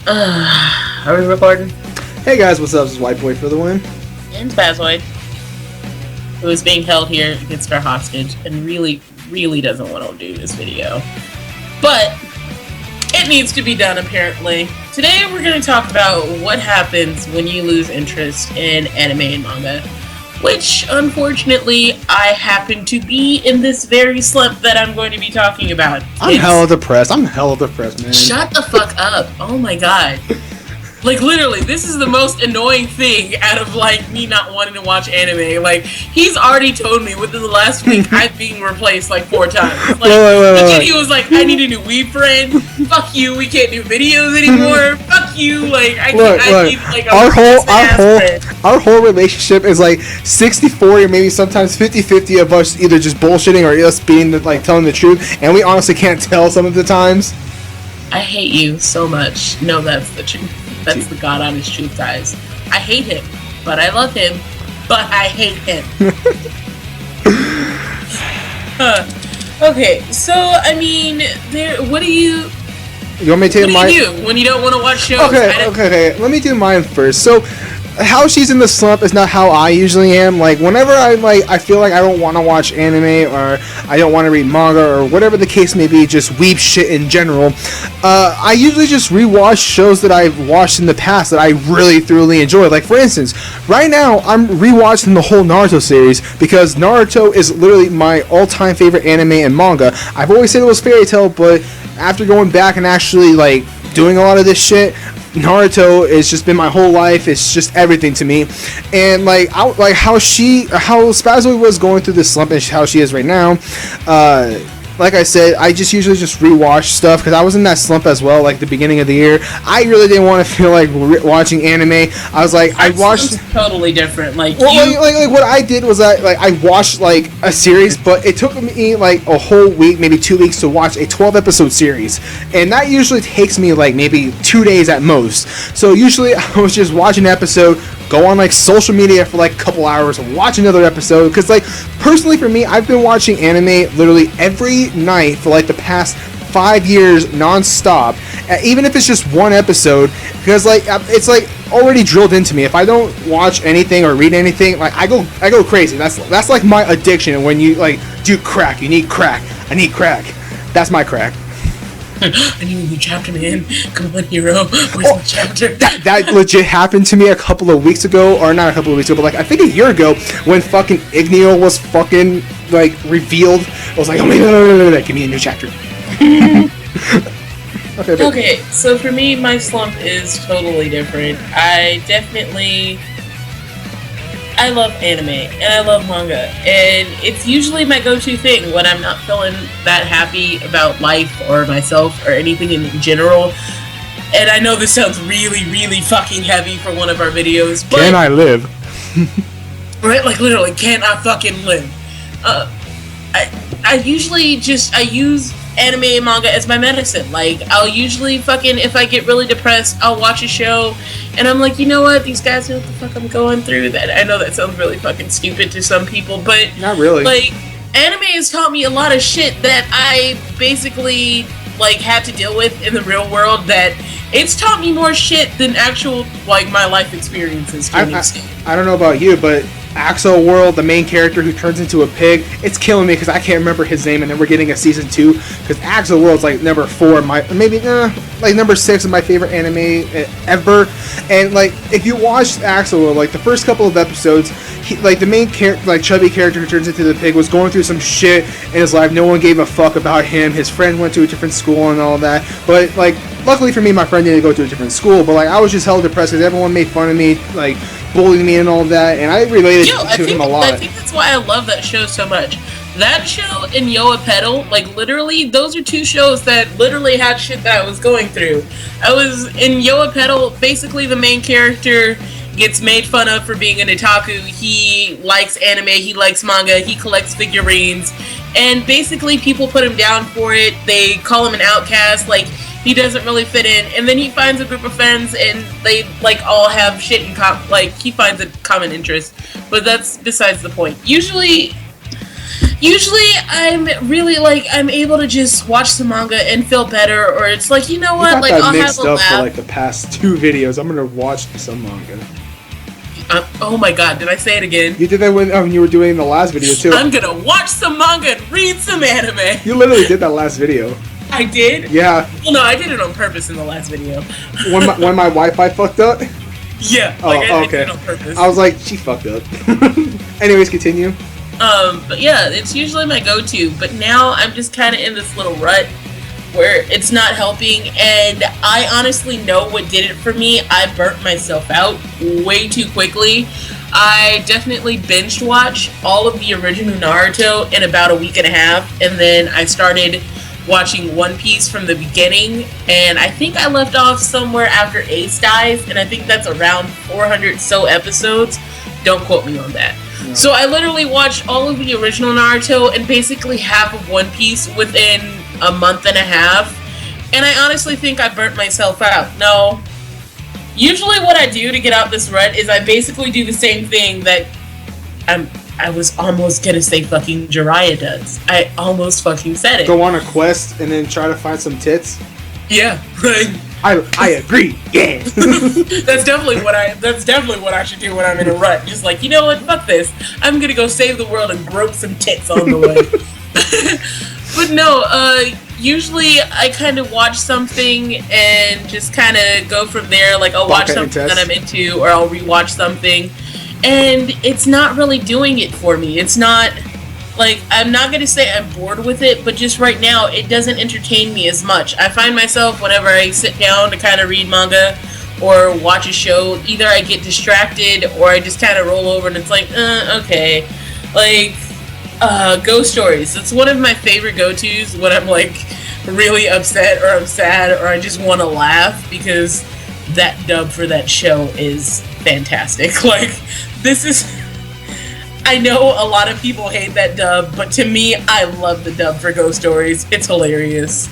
Are we recording? Hey guys, what's up? This is White Boy for the win. And Spazoid, who is being held here against our hostage and really doesn't want to do this video. But it needs to be done, apparently. Today we're going to talk about what happens when you lose interest in anime and manga. Which, unfortunately, I happen to be in this very slump that I'm going to be talking about. I'm hella depressed, man. Shut the fuck up. Oh my god. Like, literally, this is the most annoying thing out of, like, me not wanting to watch anime. Like, he's already told me within the last week I've been replaced, like, 4 times. Like, he was like, I need a new Wii friend. Fuck you, we can't do videos anymore. Fuck you, like, I need, like, our whole relationship is, like, 60-40 or maybe sometimes 50-50 of us either just bullshitting or us being, like, telling the truth. And we honestly can't tell some of the times. I hate you so much. No, that's the truth. That's the god honest truth, guys. I hate him, but I love him, but I hate him. Okay, so, I mean, what do you... You want me to take mine? What do you do when you don't want to watch shows? Okay. Let me do mine first. So, how she's in the slump is not how I usually am. Like, whenever I feel like I don't want to watch anime or I don't want to read manga or whatever the case may be, just weeb shit in general, I usually just rewatch shows that I've watched in the past that I really thoroughly enjoy. Like, for instance, right now I'm rewatching the whole Naruto series because Naruto is literally my all-time favorite anime and manga. I've always said it was fairy tale, but after going back and actually, like, doing a lot of this shit, Naruto has just been my whole life. It's just everything to me, and how Spazoid was going through this slump and how she is right now. Like I said, I just usually just rewatch stuff because I was in that slump as well, like the beginning of the year. I really didn't want to feel like watching anime. I was like, I watched totally different. Like, like what I did was I watched like a series, but it took me like a whole week, maybe 2 weeks to watch a 12-episode series, and that usually takes me like maybe 2 days at most. So usually I was just watching an episode, go on like social media for like a couple hours and watch another episode, because like personally for me, I've been watching anime literally every night for like the past 5 years non-stop, even if it's just one episode, because like it's like already drilled into me. If I don't watch anything or read anything, like I go crazy. That's like my addiction. When you like do crack, you need crack. I need crack. That's my crack. I need a new chapter, man. Come on, hero. Where's my chapter? That legit happened to me a couple of weeks ago, or not a couple of weeks ago, but like I think a year ago, when fucking Igneo was fucking like revealed. I was like, oh no, give me a new chapter. Okay, so for me, my slump is totally different. I love anime, and I love manga, and it's usually my go-to thing when I'm not feeling that happy about life or myself or anything in general. And I know this sounds really fucking heavy for one of our videos, but... Can I live? Right, like literally, can I fucking live? I usually I use anime and manga as my medicine. Like, I'll usually if I get really depressed, I'll watch a show, and I'm like, you know what, these guys know what the fuck I'm going through. That I know that sounds really fucking stupid to some people, but not really. Like, anime has taught me a lot of shit that I basically like had to deal with in the real world. That it's taught me more shit than actual like my life experiences. I don't know about you, but Axel World, the main character who turns into a pig, it's killing me because I can't remember his name, and then we're getting a season 2 because Axel World's like number 4, like number 6 of my favorite anime ever. And like if you watch Axel World, like the first couple of episodes, like the main character, like chubby character who turns into the pig, was going through some shit in his life. No one gave a fuck about him. His friend went to a different school and all that, but like luckily for me, my friend didn't go to a different school. But like I was just hella depressed because everyone made fun of me, like bullying me and all that, and I related to him a lot. I think that's why I love that show so much. That show and Yoa Pedal, like literally, those are 2 shows that literally had shit that I was going through. I was in Yoa Pedal, basically the main character gets made fun of for being an otaku. He likes anime, he likes manga, he collects figurines, and basically people put him down for it. They call him an outcast, like he doesn't really fit in, and then he finds a group of friends and they like all have shit in like he finds a common interest, but that's besides the point. Usually Usually, I'm really like I'm able to just watch the manga and feel better, or it's like you know what, got like that I'll mixed have a up for laugh. like the past 2 videos. I'm gonna watch some manga. Oh my god, did I say it again? You did that when you were doing the last video too. I'm gonna watch some manga and read some anime. You literally did that last video. I did? Yeah. Well, no, I did it on purpose in the last video. When my Wi-Fi fucked up. Yeah. Oh, Like, I okay. did it on purpose. I was like, she fucked up. Anyways, continue. But yeah, it's usually my go-to. But now I'm just kind of in this little rut where it's not helping, and I honestly know what did it for me. I burnt myself out way too quickly. I definitely binged watch all of the original Naruto in about a week and a half, and then I started watching One Piece from the beginning, and I think I left off somewhere after Ace dies, and I think that's around 400 so episodes. Don't quote me on that. No. So I literally watched all of the original Naruto and basically half of One Piece within a month and a half, and I honestly think I burnt myself out. No. Usually what I do to get out this rut is I basically do the same thing that I was almost gonna say fucking Jiraiya does. I almost fucking said it. Go on a quest and then try to find some tits? Yeah. I agree. Yeah. That's definitely what I should do when I'm in a rut. Just like, you know what, fuck this. I'm gonna go save the world and grope some tits on the way. But no, usually I kind of watch something and just kind of go from there. Like I'll watch something that I'm into, or I'll rewatch something, and it's not really doing it for me. It's not like, I'm not gonna say I'm bored with it, but just right now it doesn't entertain me as much. I find myself whenever I sit down to kind of read manga or watch a show, either I get distracted or I just kind of roll over and it's like, okay, like. Ghost stories. It's one of my favorite go-tos when I'm like really upset or I'm sad or I just want to laugh, because that dub for that show is fantastic. Like, this is, I know a lot of people hate that dub, but to me, I love the dub for Ghost Stories. It's hilarious.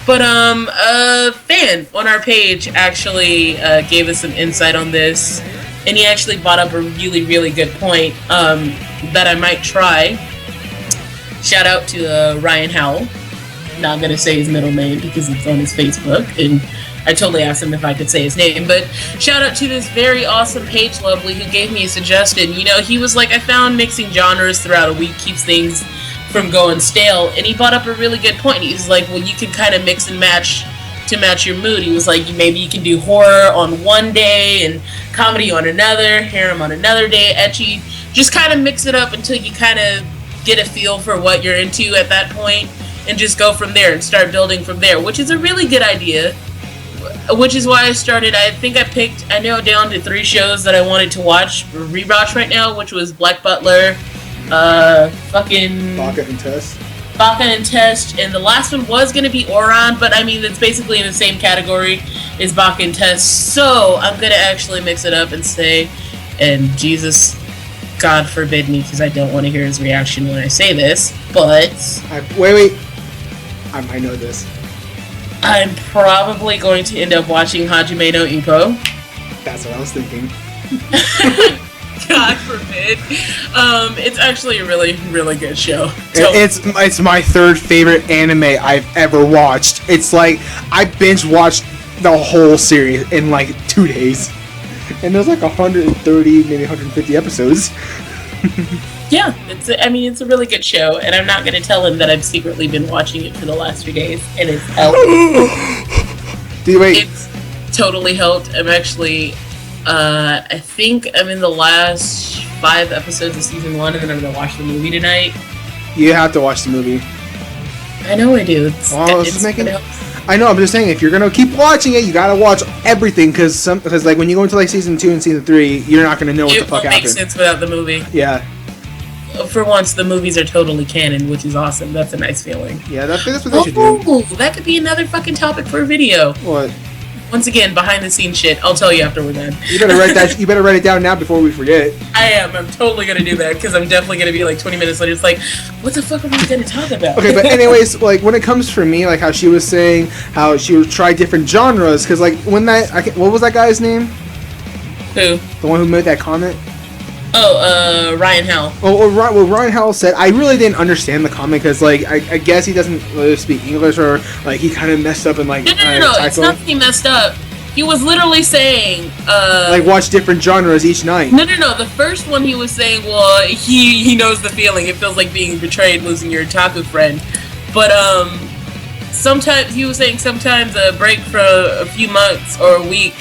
But a fan on our page actually gave us some insight on this, and he actually brought up a really, really good point that I might try. Shout out to Ryan Howell. Not gonna say his middle name because it's on his Facebook, and I totally asked him if I could say his name. But shout out to this very awesome Page Lovely who gave me a suggestion. You know, he was like, I found mixing genres throughout a week keeps things from going stale, and he brought up a really good point. He was like, well, you can kind of mix and match to match your mood. He was like, maybe you can do horror on one day and comedy on another, harem on another day, ecchi. Just kind of mix it up until you kind of get a feel for what you're into at that point, and just go from there and start building from there, which is a really good idea. Which is why I started, I narrowed down to 3 shows that I wanted to rewatch right now, which was Black Butler, fucking Baka and Test. Baka and Test, and the last one was going to be Oran, but I mean, it's basically in the same category as Baka and Test, so I'm going to actually mix it up and say, and Jesus, God forbid me, because I don't want to hear his reaction when I say this, but... Wait. I know this. I'm probably going to end up watching Hajime no Ippo. That's what I was thinking. God forbid. It's actually a really, really good show. It's my 3rd favorite anime I've ever watched. It's like, I binge watched the whole series in like 2 days. And there's like 130, maybe 150 episodes. Yeah, it's a really good show, and I'm not going to tell him that I've secretly been watching it for the last few days, and it's helped. It's totally helped. I'm actually, I think I'm in the last 5 episodes of season 1, and then I'm going to watch the movie tonight. You have to watch the movie. I know I do. I know, I'm just saying, if you're gonna keep watching it, you gotta watch everything, because like when you go into like season 2 and season 3, you're not gonna know what the fuck happened. It won't make sense without the movie. Yeah. For once, the movies are totally canon, which is awesome. That's a nice feeling. Yeah, that's what they should do. Oh, that could be another fucking topic for a video. What? Once again, behind the scenes shit. I'll tell you after we're done. You better write it down now before we forget. I am. I'm totally gonna do that, because I'm definitely gonna be like 20 minutes later. It's like, what the fuck are we gonna talk about? Okay, but anyways, like when it comes for me, like how she was saying how she would try different genres, because like what was that guy's name? Who? The one who made that comment. Oh, Ryan Howell. Well, Ryan Howell said, I really didn't understand the comment because, like, I guess he doesn't really speak English, or like he kind of messed up and like. No. It's not that he messed up. He was literally saying, like, watch different genres each night. No. The first one he was saying, well, he knows the feeling. It feels like being betrayed, losing your otaku friend. But sometimes he was saying sometimes a break for a few months or a week,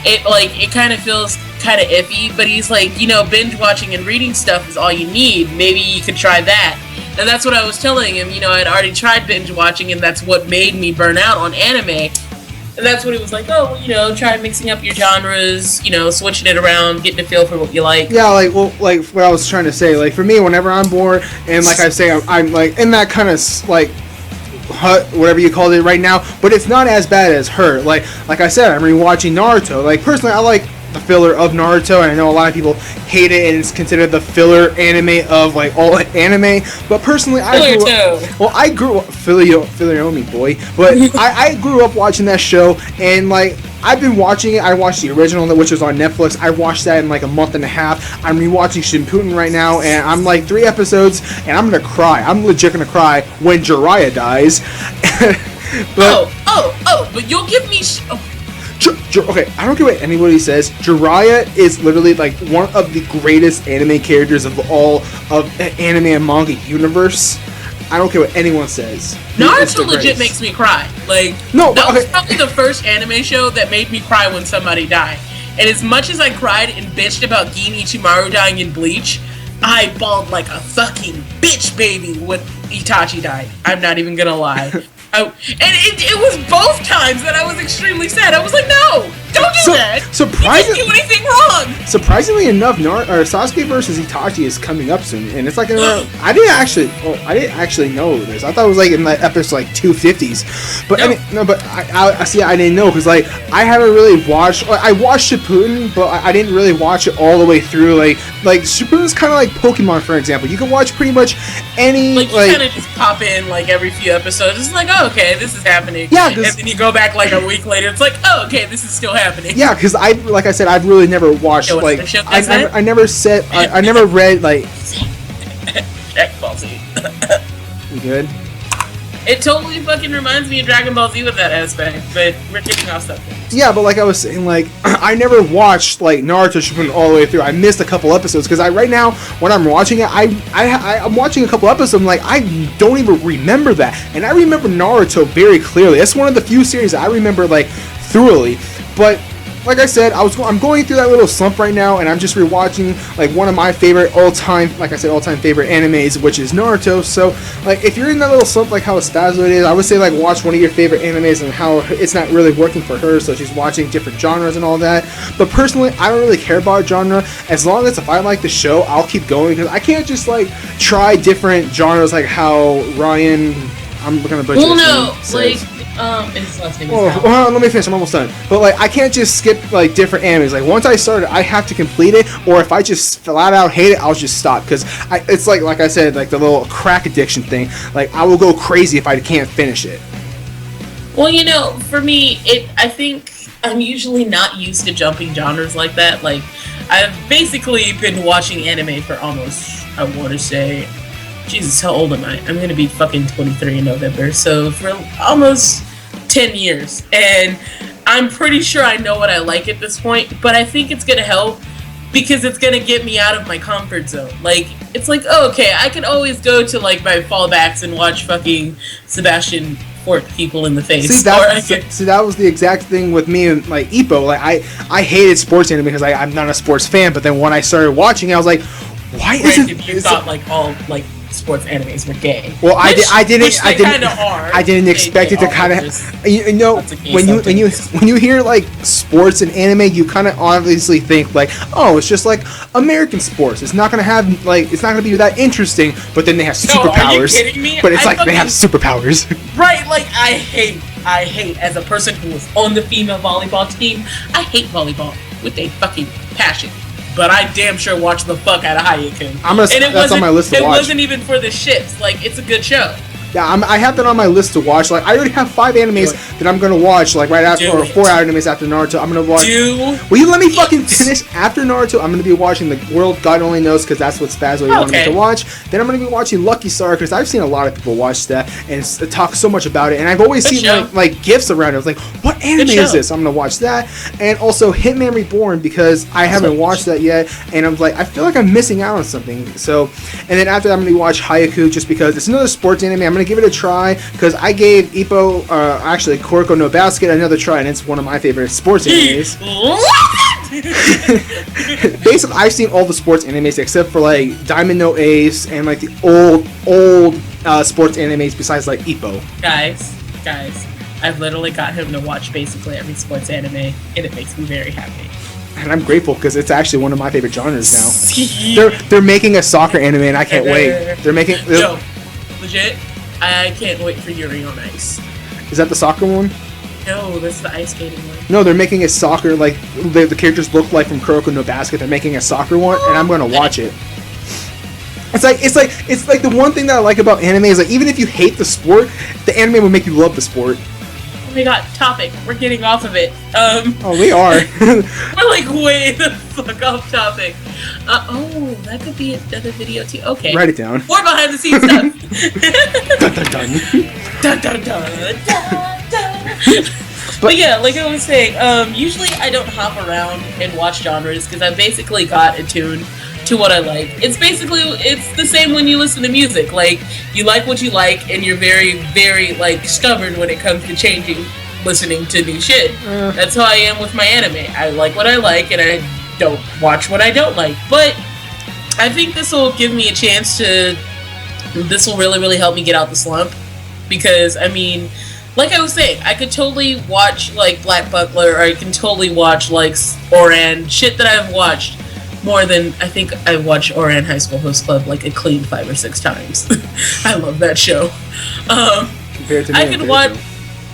it kind of feels kind of iffy. But he's like, binge watching and reading stuff is all you need. Maybe you could try that. And that's what I was telling him. I'd already tried binge watching, and that's what made me burn out on anime. And that's what he was like, try mixing up your genres, switching it around, getting a feel for what you like. Yeah, like what I was trying to say, like, for me, whenever I'm bored, and like I say, I'm like, in that kind of, like, hut, whatever you called it right now, but it's not as bad as her. Like I said, I'm rewatching Naruto. Like, personally, I like the filler of Naruto, and I know a lot of people hate it, and it's considered the filler anime of, like, all anime, but personally, I grew up, filler me, boy, but I grew up watching that show, and, like, I've been watching it. I watched the original, which was on Netflix. I watched that in like a month and a half. I'm rewatching Shippuden right now, and I'm like 3 episodes, and I'm gonna cry. I'm legit gonna cry when Jiraiya dies. But, but you'll give me. Okay, I don't care what anybody says. Jiraiya is literally like one of the greatest anime characters of all of anime and manga universe. I don't care what anyone says. Naruto legit makes me cry. Like, that was probably the first anime show that made me cry when somebody died. And as much as I cried and bitched about Gin Ichimaru dying in Bleach, I bawled like a fucking bitch baby when Itachi died. I'm not even gonna lie. And it was both times that I was extremely sad. I was like, no, don't do that. You didn't do anything wrong. Surprisingly enough, Sasuke versus Itachi is coming up soon, and it's like I didn't actually know this. I thought it was like in the episode like 250s, but I didn't know because like I haven't really watched. I watched Shippuden, but I didn't really watch it all the way through. Like Shippuden's kind of like Pokemon, for example. You can watch pretty much any you kind of just pop in like every few episodes. It's like, oh, okay, this is happening. Yeah, and then you go back like a week later. It's like, oh, okay, this is still happening. Yeah, because like I said, I've really never watched like I never read like. Dragon Ball Z. You good? It totally fucking reminds me of Dragon Ball Z with that aspect, but we're taking off stuff. Yeah, but like I was saying, like I never watched like Naruto Shippuden all the way through. I missed a couple episodes because right now when I'm watching it, I'm watching a couple episodes. I'm like, I don't even remember that, and I remember Naruto very clearly. It's one of the few series I remember like thoroughly, but. Like I said, I'm going through that little slump right now, and I'm just rewatching like one of my favorite all-time favorite animes, which is Naruto. So, like, if you're in that little slump, like how Spazzo is, I would say like watch one of your favorite animes and how it's not really working for her, so she's watching different genres and all that. But personally, I don't really care about genre. As long as if I like the show, I'll keep going because I can't just like try different genres like how Ryan. I'm gonna butcher his name, says. His last name is let me finish. I'm almost done. But like, I can't just skip like different animes. Like once I start it, I have to complete it. Or if I just flat out hate it, I'll just stop. Because it's like I said, like the little crack addiction thing. Like I will go crazy if I can't finish it. Well, for me, I think I'm usually not used to jumping genres like that. Like I've basically been watching anime for almost, I want to say, Jesus, how old am I? I'm gonna be fucking 23 in November. So for almost 10 years, and I'm pretty sure I know what I like at this point, but I think it's gonna help because it's gonna get me out of my comfort zone. Like, it's like, oh, okay, I can always go to like my fallbacks and watch fucking Sebastian fork people in the face. See, that was the exact thing with me and like Ippo. Like I hated sports anime because I'm not a sports fan, but then when I started watching it, I was like, why isn't you thought like all like sports animes were gay? Well, I didn't expect it to kind of, when you hear like sports and anime, you kind of obviously think like, oh, it's just like American sports. It's not gonna be that interesting. But then they have superpowers. Are you kidding me? But it's they have superpowers. Right? Like I hate as a person who was on the female volleyball team. I hate volleyball with a fucking passion. But I damn sure watched the fuck out of Hayekun. That's on my list to watch. It wasn't even for the shits. Like, it's a good show. Yeah, I have that on my list to watch. Like, I already have 5 animes that I'm gonna watch. Like right after, or 4 animes after Naruto. I'm gonna watch. Will you let me fucking finish? After Naruto, I'm gonna be watching The World God Only Knows, because that's what Spazzo wanted me to watch. Then I'm gonna be watching Lucky Star, because I've seen a lot of people watch that and talk so much about it, and I've always seen like gifs around it. I was like, what anime is this? I'm gonna watch that, and also Hitman Reborn, because I haven't watched that yet, and I'm like, I feel like I'm missing out on something. So, and then after that, I'm gonna watch Haiku, just because it's another sports anime. I'm gonna give it a try, because I gave actually Kuroko no Basket another try, and it's one of my favorite sports animes. Basically, I've seen all the sports animes except for like Diamond no Ace and like the old sports animes besides like Ippo. Guys, I've literally got him to watch basically every sports anime, and it makes me very happy. And I'm grateful, because it's actually one of my favorite genres now. They're making a soccer anime, and I can't wait. They're making. Yo, legit, I can't wait for Yuri on Ice. Is that the soccer one? No, that's the ice skating one. No, they're making a soccer, like the characters look like from Kuroko no Basket. They're making a soccer one, and I'm gonna watch it. It's like the one thing that I like about anime is like, even if you hate the sport, the anime will make you love the sport. Oh my god, topic. We're getting off of it. Oh, we are. We're like way the fuck off topic. That could be another video too. Okay. Write it down. More behind the scenes stuff. Dun dun dun. Dun dun dun dun dun. But yeah, like I was saying, usually I don't hop around and watch genres, because I basically got attuned to what I like. It's the same when you listen to music. Like, you like what you like, and you're very, very, like, stubborn when it comes to listening to new shit. That's how I am with my anime. I like what I like, and I don't watch what I don't like. But I think this will give me a chance this will really, really help me get out the slump. Because, I mean, like I was saying, I could totally watch, like, Black Buckler, or I can totally watch, like, Oran, shit that I've watched more than, I think I watched Oran High School Host Club, like, a clean 5 or 6 times. I love that show. Compared to me,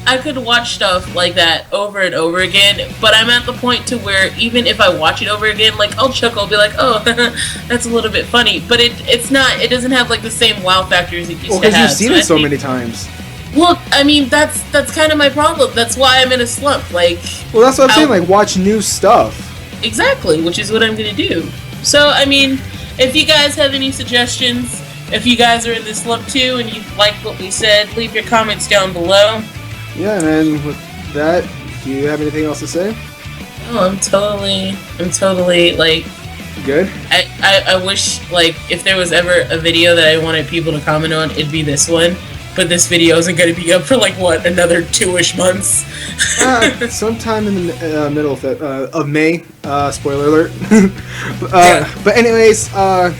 I could watch stuff like that over and over again, but I'm at the point to where even if I watch it over again, like, I'll chuckle, be like, oh, that's a little bit funny, but it doesn't have, like, the same wow factor as it used to have. Well, because you've seen it so many times. Well, I mean, that's kind of my problem. That's why I'm in a slump. Like, well, that's what I'm saying. Like, watch new stuff. Exactly, which is what I'm gonna do. So, I mean, if you guys have any suggestions, if you guys are in this slump too, and you like what we said, leave your comments down below. Yeah, and then with that, do you have anything else to say? No, I'm totally like. Good. I wish, like, if there was ever a video that I wanted people to comment on, it'd be this one. But this video isn't going to be up for, like, what, another 2-ish months? Sometime in the middle of May. Spoiler alert. But anyways, I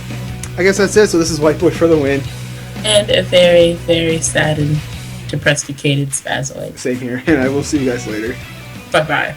guess that's it. So this is White Boy for the win. And a very, very sad and depressed Spazzoid. Same here. And I will see you guys later. Bye-bye.